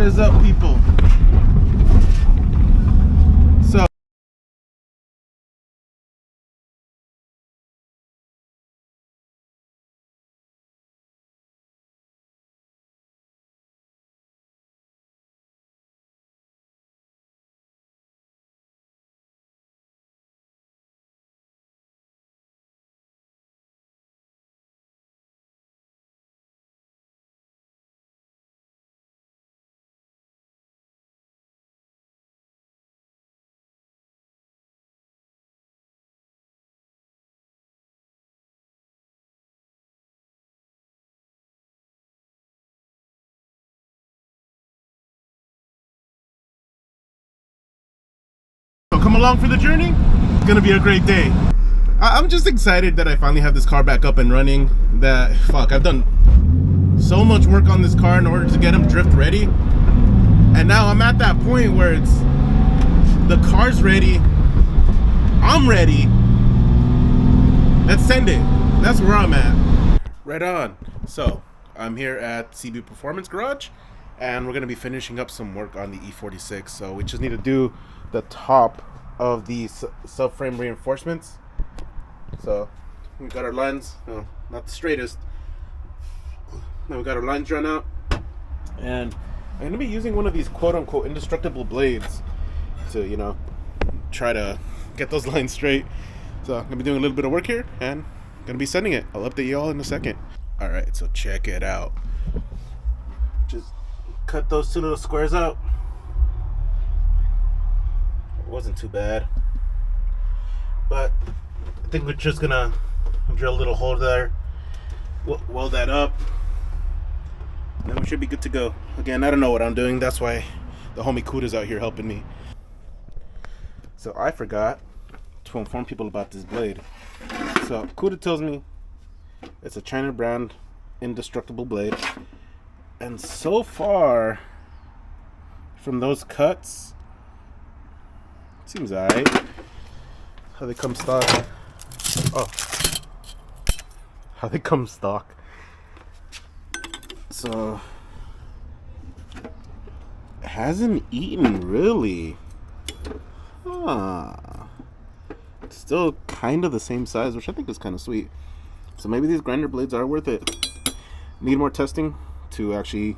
is up, people? So come along for the journey. It's gonna be a great day. I'm just excited that I finally have this car back up and running. I've done so much work on this car in order to get him drift ready, and now I'm at that point where the car's ready, I'm ready, let's send it. That's where I'm at. Right on. So I'm here at CB Performance Garage, and we're gonna be finishing up some work on the E46. So we just need to do the top of the subframe reinforcements. So we got our lines, not the straightest. Now we got our lines drawn out, and I'm gonna be using one of these quote-unquote indestructible blades to, try to get those lines straight. So I'm gonna be doing a little bit of work here, and gonna be sending it. I'll update you all in a second. All right, so check it out. Just cut those two little squares out. It wasn't too bad, but I think we're just gonna drill a little hole there, weld that up, and then we should be good to go. Again, I don't know what I'm doing. That's why the homie Cudda's out here helping me. So I forgot to inform people about this blade. So Cudda tells me it's a China brand indestructible blade, and so far from those cuts, seems alright. How they come stock. Oh. How they come stock. So hasn't eaten really. It's still kind of the same size, which I think is kind of sweet. So maybe these grinder blades are worth it. Need more testing to actually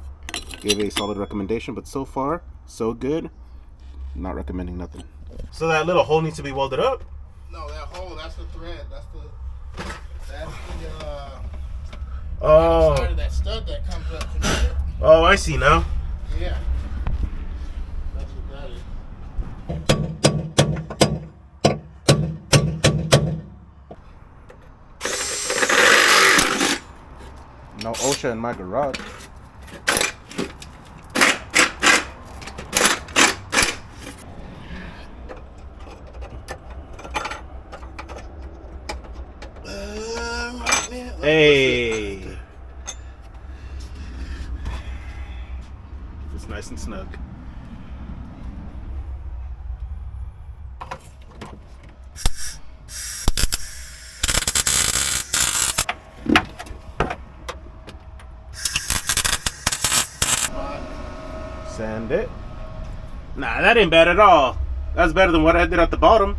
give a solid recommendation, but so far so good. Not recommending nothing. So that little hole needs to be welded up? No, that hole, that's the thread. That's the side of that stud that comes up to it. Oh, I see now. Yeah. That's what that is. No OSHA in my garage. Hey, it's nice and snug. Sand it. Nah, that ain't bad at all. That's better than what I did at the bottom.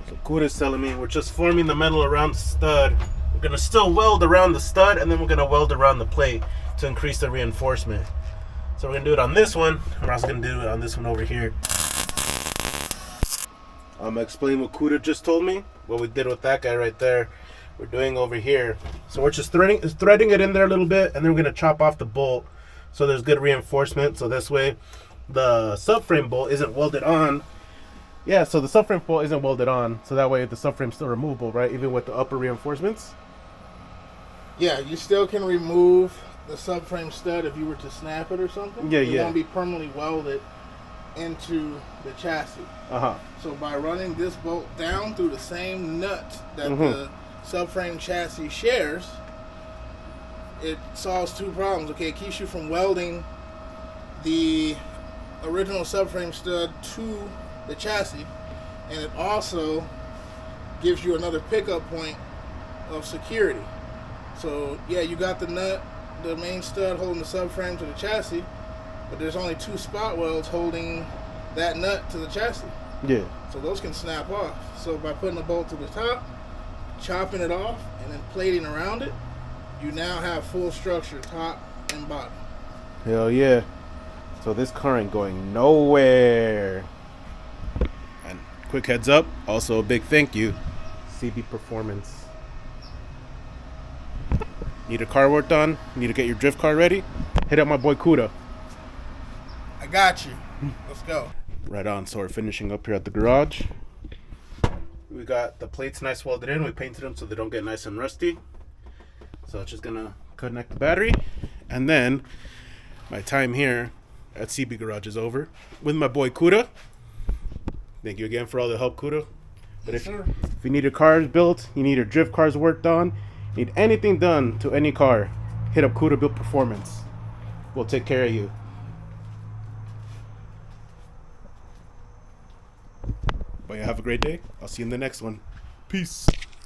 So Cudda's telling me we're just forming the metal around the stud. We're gonna still weld around the stud, and then we're gonna weld around the plate to increase the reinforcement. So we're gonna do it on this one. We're also gonna do it on this one over here. I'm gonna explain what Cudda just told me. What we did with that guy right there, we're doing over here. So we're just threading it in there a little bit, and then we're gonna chop off the bolt so there's good reinforcement. So this way, the subframe bolt isn't welded on. Yeah, so the subframe bolt isn't welded on, so that way the subframe's still removable, right? Even with the upper reinforcements. Yeah, you still can remove the subframe stud if you were to snap it or something. Yeah, it yeah. won't be permanently welded into the chassis. So by running this bolt down through the same nut that the subframe chassis shares, it solves two problems. Okay, it keeps you from welding the original subframe stud to the chassis, and it also gives you another pickup point of security. So yeah, you got the nut the main stud holding the subframe to the chassis, but there's only 2 spot welds holding that nut to the chassis. Yeah. So those can snap off. So by putting the bolt to the top, chopping it off, and then plating around it, you now have full structure, top and bottom. Hell yeah. So this car ain't going nowhere. And quick heads up, also a big thank you, CB Performance. Need a car worked on? Need to get your drift car ready? Hit up my boy Cudda. I got you. Let's go. Right on. So we're finishing up here at the garage. We got the plates nice welded in. We painted them so they don't get nice and rusty. So it's just gonna connect the battery, and then my time here at CB Garage is over with my boy Cudda. Thank you again for all the help, Cudda. But if you need your cars built, you need your drift cars worked on, need anything done to any car, hit up Cudda Built Performance. We'll take care of you. But yeah, have a great day. I'll see you in the next one. Peace.